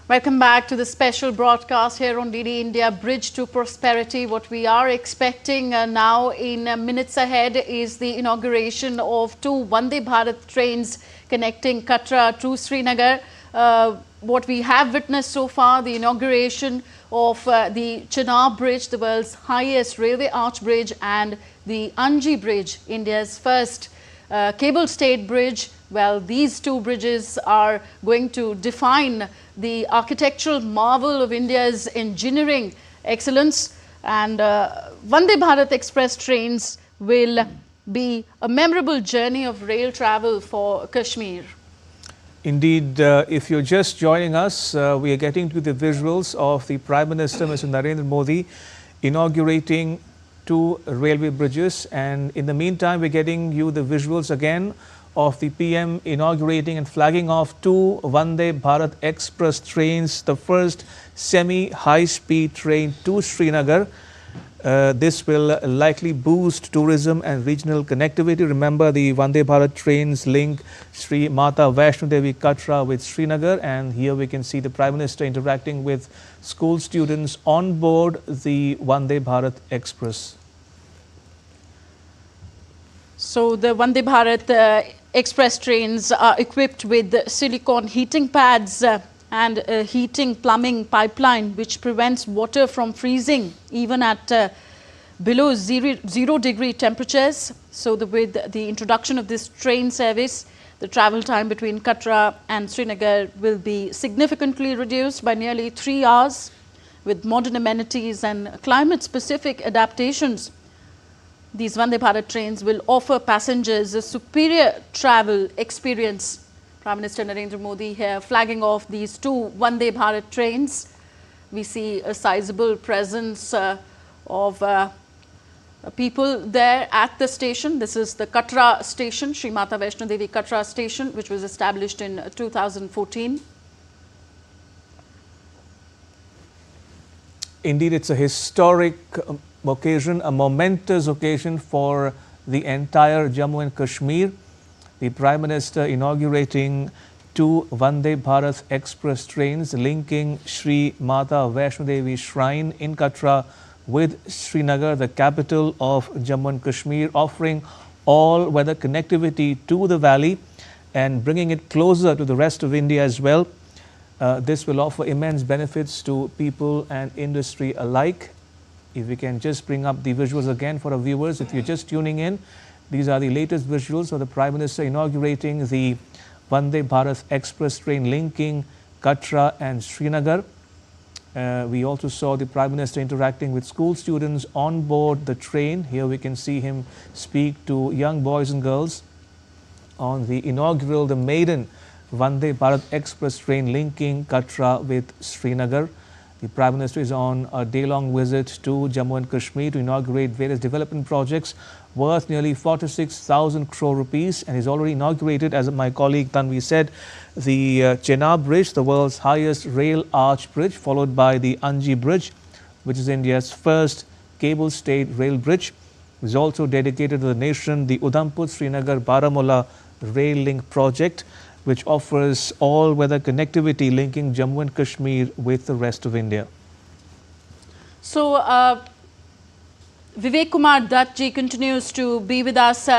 Welcome back to the special broadcast here on DD India, Bridge to Prosperity. What we are expecting now in minutes ahead is the inauguration of two Vande Bharat trains connecting Katra to Srinagar. What we have witnessed so far, the inauguration of the Chenab Bridge, the world's highest railway arch bridge, and the Anji Bridge, India's first cable-stayed bridge. Well, these two bridges are going to define the architectural marvel of India's engineering excellence, and Vande Bharat Express trains will be a memorable journey of rail travel for Kashmir. Indeed, if you're just joining us, we are getting to the visuals of the Prime Minister, Mr. Narendra Modi, inaugurating two railway bridges, and in the meantime, we're getting you the visuals again of the PM inaugurating and flagging off two Vande Bharat Express trains, the first semi-high-speed train to Srinagar. This will likely boost tourism and regional connectivity. Remember, the Vande Bharat trains link Sri Mata Vaishno Devi Katra with Srinagar, and here we can see the Prime Minister interacting with school students on board the Vande Bharat Express. So the Vande Bharat Express trains are equipped with silicone heating pads and a heating plumbing pipeline which prevents water from freezing even at below zero degree temperatures. So with the introduction of this train service, the travel time between Katra and Srinagar will be significantly reduced by nearly 3 hours. With modern amenities and climate-specific adaptations, these Vande Bharat trains will offer passengers a superior travel experience. Prime Minister Narendra Modi here flagging off these two Vande Bharat trains. We see a sizable presence of people there at the station. This is the Katra station, Sri Mata Vaishno Devi Katra station, which was established in 2014. Indeed, it's a historic occasion, a momentous occasion for the entire Jammu and Kashmir. The Prime Minister inaugurating two Vande Bharat Express trains linking Sri Mata Vaishno Devi Shrine in Katra with Srinagar, the capital of Jammu and Kashmir, offering all-weather connectivity to the valley and bringing it closer to the rest of India as well. This will offer immense benefits to people and industry alike. If we can just bring up the visuals again for our viewers, if you're just tuning in, these are the latest visuals of the Prime Minister inaugurating the Vande Bharat Express train linking Katra and Srinagar. We also saw the Prime Minister interacting with school students on board the train. Here we can see him speak to young boys and girls on the inaugural, the maiden Vande Bharat Express train linking Katra with Srinagar. The Prime Minister is on a day-long visit to Jammu and Kashmir to inaugurate various development projects worth nearly 46,000 crore rupees, and he's already inaugurated, as my colleague Tanvi said, the Chenab Bridge, the world's highest rail arch bridge, followed by the Anji Bridge, which is India's first cable-stayed rail bridge. He's also dedicated to the nation the Udhampur-Srinagar-Baramulla rail link project, which offers all-weather connectivity linking Jammu and Kashmir with the rest of India. So, Vivek Kumar Dutt ji continues to be with us.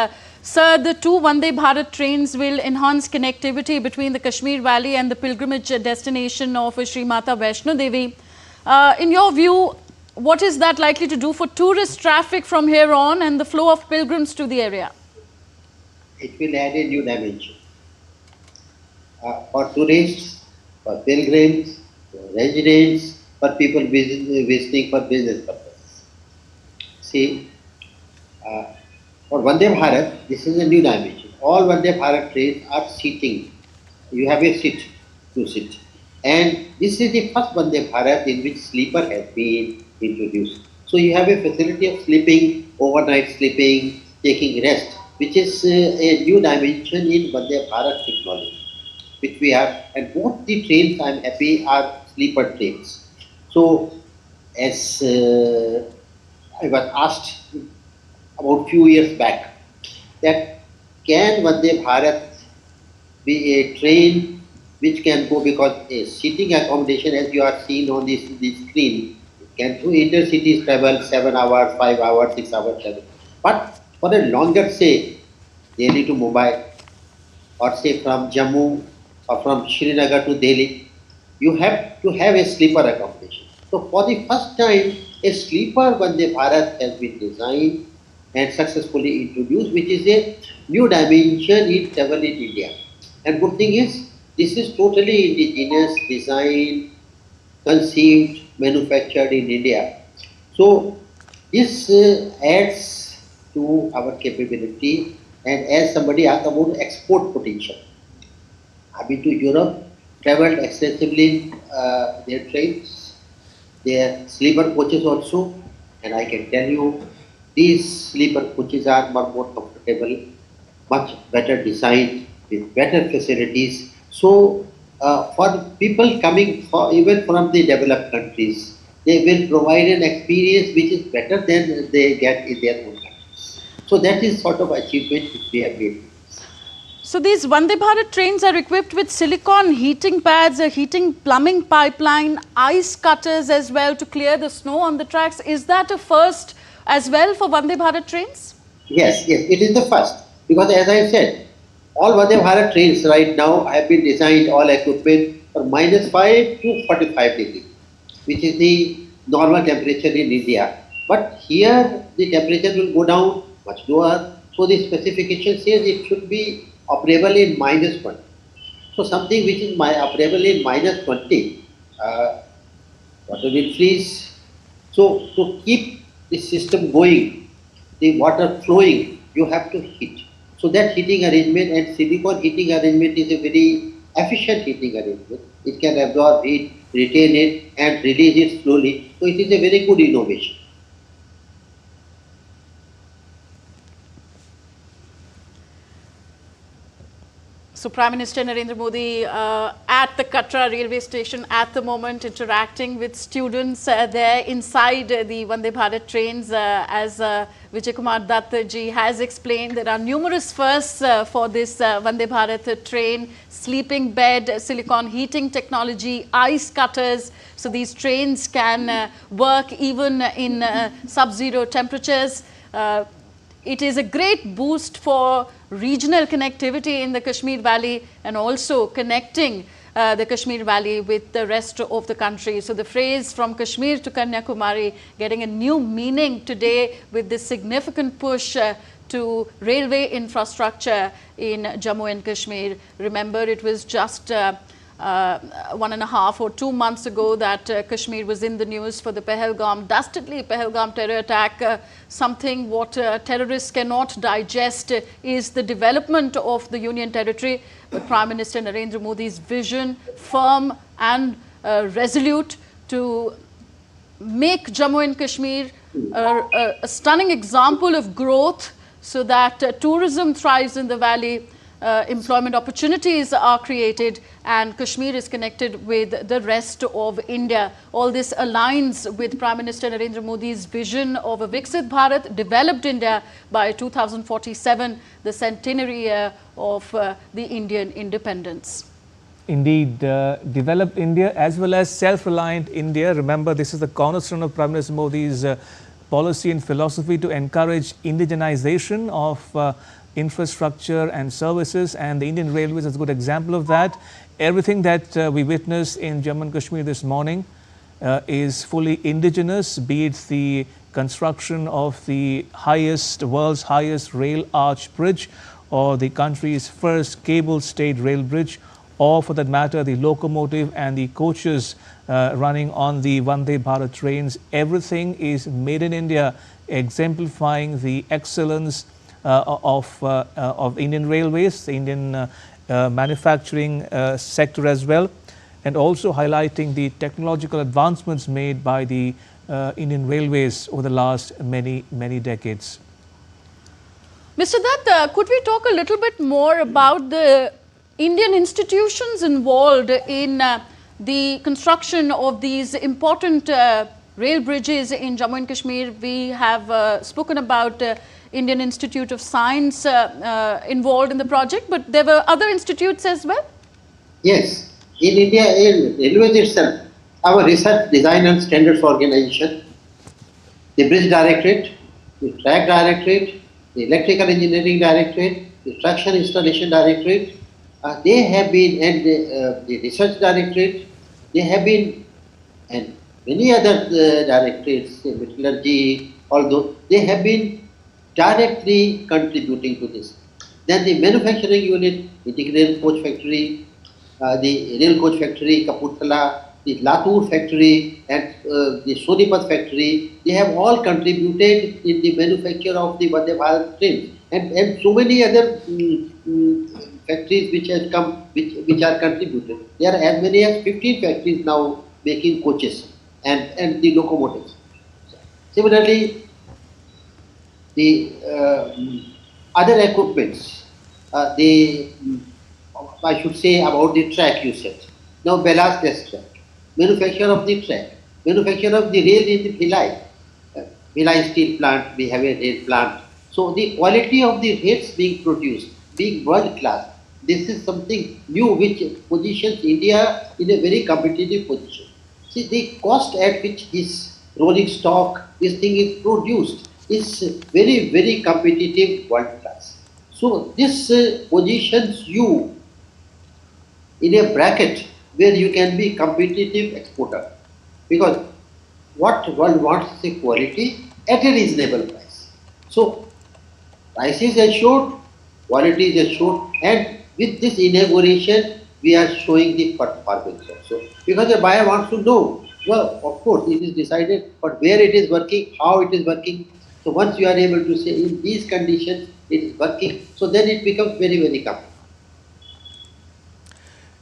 Sir, the two Vande Bharat trains will enhance connectivity between the Kashmir Valley and the pilgrimage destination of Sri Mata Vaishno Devi. In your view, what is that likely to do for tourist traffic from here on and the flow of pilgrims to the area? It will add a new dimension. For tourists, for pilgrims, for residents, for people visiting for business purposes. See, for Vande Bharat, this is a new dimension. All Vande Bharat trains are seating. You have a seat to sit. And this is the first Vande Bharat in which sleeper has been introduced. So you have a facility of sleeping, overnight sleeping, taking rest, which is a new dimension in Vande Bharat technology, which we have, and both the trains, I am happy, are sleeper trains. So, as I was asked about few years back, that can Vande Bharat be a train which can go, because a seating accommodation, as you are seeing on this screen, can through intercities travel 7 hours, 5 hours, 6 hours, 7. But for a longer stay, Delhi to Mumbai, or say from Jammu or from Srinagar to Delhi, you have to have a sleeper accommodation. So for the first time, a sleeper Vande Bharat has been designed and successfully introduced, which is a new dimension in travel in India. And good thing is, this is totally indigenous, designed, conceived, manufactured in India. So this adds to our capability, and as somebody asked about export potential. I've been to Europe, traveled extensively their trains, their sleeper coaches also, and I can tell you these sleeper coaches are much more comfortable, much better designed, with better facilities. So for people coming even from the developed countries, they will provide an experience which is better than they get in their own countries. So that is sort of achievement which we have made. So these Vande Bharat trains are equipped with silicon heating pads, a heating plumbing pipeline, ice cutters as well to clear the snow on the tracks. Is that a first as well for Vande Bharat trains? Yes, it is the first. Because as I said, all Vande Bharat trains right now have been designed, all equipment for -5 to 45 degrees, which is the normal temperature in India. But here the temperature will go down much lower. So the specification says it should be operable in -20. So something which is operable in -20, water will freeze. So to keep the system going, the water flowing, you have to heat. So that heating arrangement and silicon heating arrangement is a very efficient heating arrangement. It can absorb heat, retain it and release it slowly. So it is a very good innovation. So Prime Minister Narendra Modi at the Katra railway station at the moment, interacting with students there inside the Vande Bharat trains. As Vijay Kumar Dutt ji has explained, there are numerous firsts for this Vande Bharat train: sleeping bed, silicon heating technology, ice cutters. So these trains can work even in sub-zero temperatures. It is a great boost for regional connectivity in the Kashmir Valley and also connecting the Kashmir Valley with the rest of the country. So the phrase "from Kashmir to Kanyakumari" getting a new meaning today with this significant push to railway infrastructure in Jammu and Kashmir. Remember, it was just 1.5 or 2 months ago that Kashmir was in the news for the dastardly Pahalgam terror attack. Something what terrorists cannot digest is the development of the Union Territory. But Prime Minister Narendra Modi's vision, firm and resolute to make Jammu and Kashmir a stunning example of growth, so that tourism thrives in the valley, employment opportunities are created, and Kashmir is connected with the rest of India. All this aligns with Prime Minister Narendra Modi's vision of a Viksit Bharat, developed India by 2047, the centenary year of the Indian independence. Indeed, developed India as well as self-reliant India. Remember, this is the cornerstone of Prime Minister Modi's policy and philosophy to encourage indigenization of infrastructure and services, and the Indian Railways is a good example of that. Everything that we witnessed in Jammu and Kashmir this morning is fully indigenous, be it the construction of the world's highest rail arch bridge, or the country's first cable-stayed rail bridge, or for that matter the locomotive and the coaches running on the Vande Bharat trains. Everything is made in India, exemplifying the excellence of Indian Railways, the Indian manufacturing sector as well, and also highlighting the technological advancements made by the Indian Railways over the last many decades. Mr. Dutt, could we talk a little bit more about the Indian institutions involved in the construction of these important rail bridges in Jammu and Kashmir? We have spoken about Indian Institute of Science involved in the project, but there were other institutes as well? Yes, in India, in railways itself, our research, design and standards organization, the bridge directorate, the track directorate, the electrical engineering directorate, the traction installation directorate, they have been, and the research directorate, they have been, and many other directorates, metallurgy, although they have been directly contributing to this. Then the manufacturing unit, Integrated Coach Factory, the rail coach factory, Kapurthala, the Latur factory, and the Sonipat factory, they have all contributed in the manufacture of the Vande Bharat trains, and so many other factories which have come, which are contributed. There are as many as 15 factories now making coaches and the locomotives. Similarly, the other equipments, I should say about the track you said. Now ballast test track, manufacture of the track, manufacture of the rail in the Bhilai, Bhilai steel plant, we have a rail plant. So the quality of the rails being produced, being world class, this is something new which positions India in a very competitive position. See, the cost at which this rolling stock, this thing is produced is very, very competitive world class. So this positions you in a bracket where you can be competitive exporter, because what world wants is a quality at a reasonable price. So price is assured, quality is assured, and with this inauguration we are showing the performance also, because the buyer wants to know, well, of course it is decided, but where it is working, how it is working. So once you are able to say in these conditions it is working, so then it becomes very, very comfortable.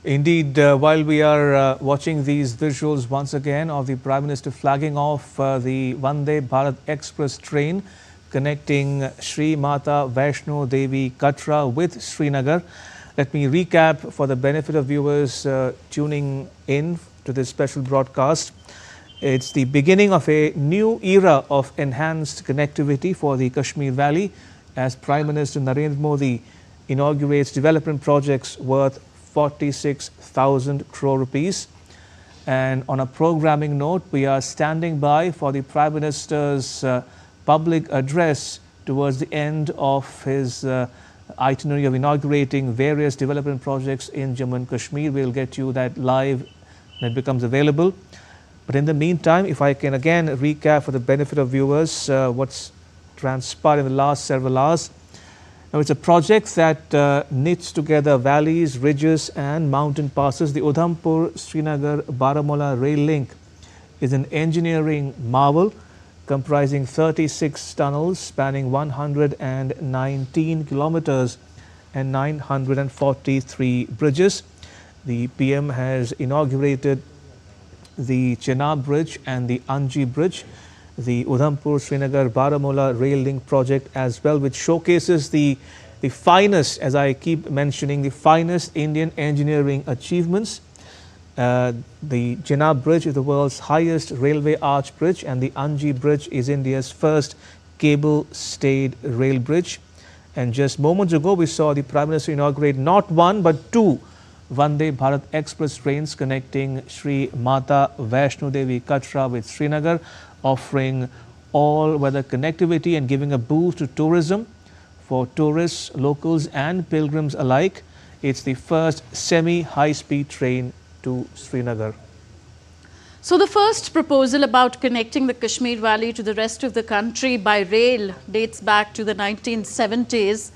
Indeed, while we are watching these visuals once again of the Prime Minister flagging off the Vande Bharat Express train connecting Sri Mata Vaishno Devi Katra with Srinagar, let me recap for the benefit of viewers tuning in to this special broadcast. It's the beginning of a new era of enhanced connectivity for the Kashmir Valley as Prime Minister Narendra Modi inaugurates development projects worth 46,000 crore rupees. And on a programming note, we are standing by for the Prime Minister's public address towards the end of his itinerary of inaugurating various development projects in Jammu and Kashmir. We'll get you that live when it becomes available. But in the meantime, if I can again recap for the benefit of viewers what's transpired in the last several hours. Now, it's a project that knits together valleys, ridges and mountain passes. The Udhampur-Srinagar-Baramulla rail link is an engineering marvel comprising 36 tunnels spanning 119 kilometers and 943 bridges. The PM has inaugurated the Chenab bridge and the Anji bridge, the Udhampur-Srinagar-Baramulla rail link project as well, which showcases the finest, as I keep mentioning, the finest Indian engineering achievements. The Chenab bridge is the world's highest railway arch bridge, and the Anji bridge is India's first cable-stayed rail bridge. And just moments ago, we saw the Prime Minister inaugurate not one but two Vande Bharat Express trains connecting Sri Mata Vaishno Devi Katra with Srinagar, offering all-weather connectivity and giving a boost to tourism for tourists, locals and pilgrims alike. It's the first semi-high-speed train to Srinagar. So the first proposal about connecting the Kashmir Valley to the rest of the country by rail dates back to the 1970s.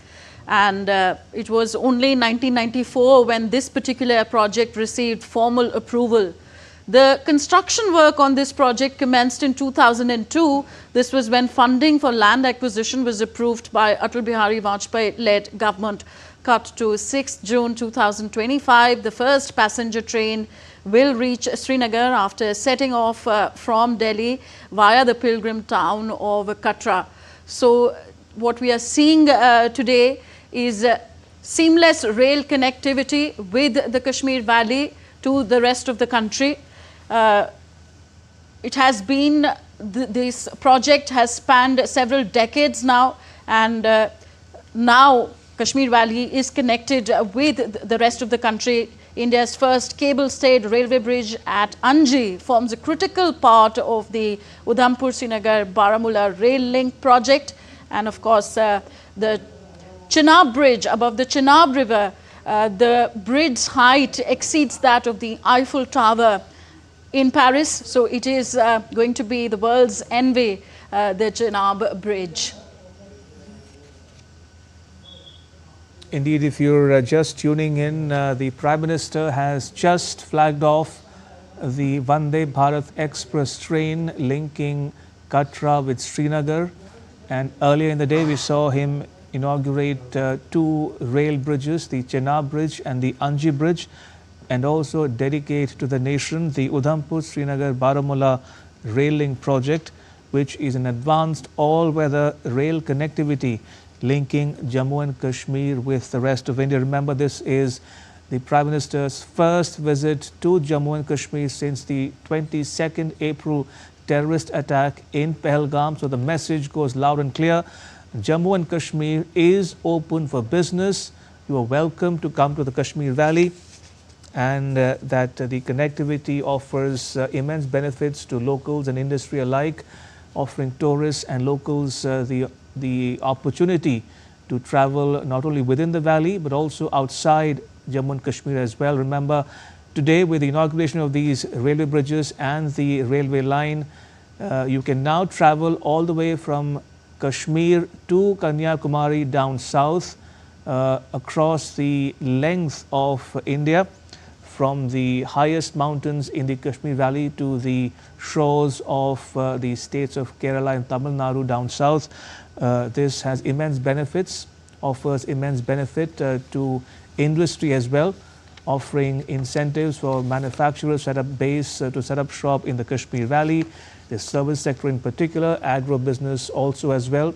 And it was only in 1994 when this particular project received formal approval. The construction work on this project commenced in 2002. This was when funding for land acquisition was approved by Atal Bihari Vajpayee-led government. Cut to 6 June 2025, the first passenger train will reach Srinagar after setting off from Delhi via the pilgrim town of Katra. So what we are seeing today is seamless rail connectivity with the Kashmir Valley to the rest of the country. It has been, this project has spanned several decades now, and now Kashmir Valley is connected with the rest of the country. India's first cable-stayed railway bridge at Anji forms a critical part of the Udhampur-Srinagar-Baramulla rail link project. And of course, the Chenab bridge above the Chenab river, the bridge's height exceeds that of the Eiffel Tower in Paris. So it is going to be the world's envy, the Chenab bridge. Indeed, if you're just tuning in, the Prime Minister has just flagged off the Vande Bharat Express train linking Katra with Srinagar. And earlier in the day, we saw him inaugurate two rail bridges, the Chenab Bridge and the Anji Bridge, and also dedicate to the nation the Udhampur-Srinagar-Baramulla rail link project, which is an advanced all-weather rail connectivity linking Jammu and Kashmir with the rest of India. Remember, this is the Prime Minister's first visit to Jammu and Kashmir since the 22nd April terrorist attack in Pahalgam. So the message goes loud and clear. Jammu and Kashmir is open for business. You are welcome to come to the Kashmir Valley, and that the connectivity offers immense benefits to locals and industry alike, offering tourists and locals the opportunity to travel not only within the valley but also outside Jammu and Kashmir as well. Remember, today with the inauguration of these railway bridges and the railway line, you can now travel all the way from Kashmir to Kanyakumari down south, across the length of India, from the highest mountains in the Kashmir Valley to the shores of the states of Kerala and Tamil Nadu down south. This has immense benefits, offers immense benefit to industry as well, offering incentives for manufacturers set up base to set up shop in the Kashmir Valley, the service sector in particular, agro business also as well.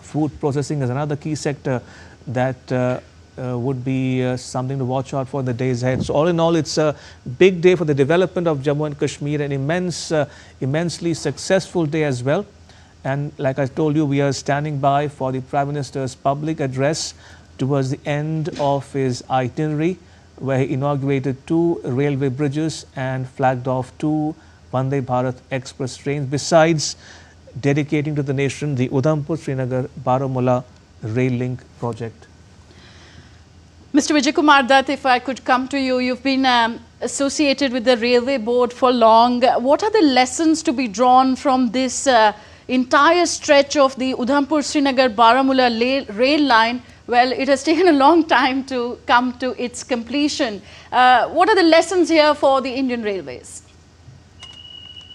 Food processing is another key sector that would be something to watch out for in the days ahead. So all in all, it's a big day for the development of Jammu and Kashmir, an immensely successful day as well. And like I told you, we are standing by for the Prime Minister's public address towards the end of his itinerary, where he inaugurated two railway bridges and flagged off two Vande Bharat Express trains, besides dedicating to the nation the Udhampur-Srinagar-Baramulla rail link project. Mr. Vijay Kumar Dutt, if I could come to you, you've been associated with the Railway Board for long. What are the lessons to be drawn from this entire stretch of the Udhampur-Srinagar-Baramulla rail line? Well, it has taken a long time to come to its completion. What are the lessons here for the Indian Railways?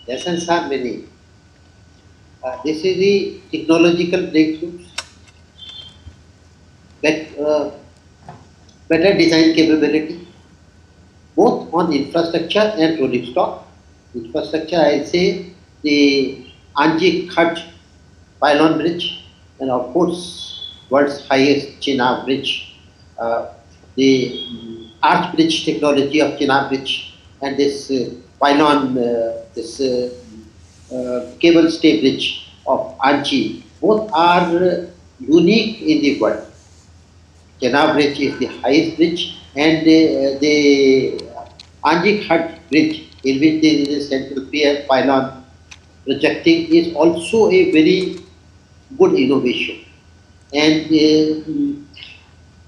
Lessons are many. This is the technological breakthroughs, better design capability, both on infrastructure and rolling stock. Infrastructure, I say the Anji Khat pylon bridge, and of course world's highest Chenab bridge, the arch bridge technology of Chenab bridge, and this pylon, cable stay bridge of Anji, both are unique in the world. Chenab bridge is the highest bridge, and the Anji Khat bridge, in which there is a central pier pylon projecting, is also a very good innovation, and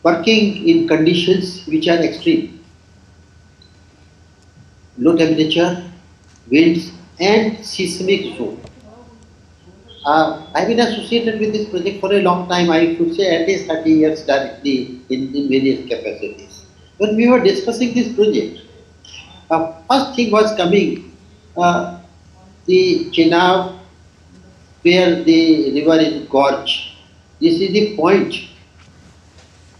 working in conditions which are extreme, low temperature, winds and seismic zone. I've been associated with this project for a long time. I should say at least 30 years directly in various capacities. When we were discussing this project, first thing was coming, the Chenab, where the river is gorge. This is the point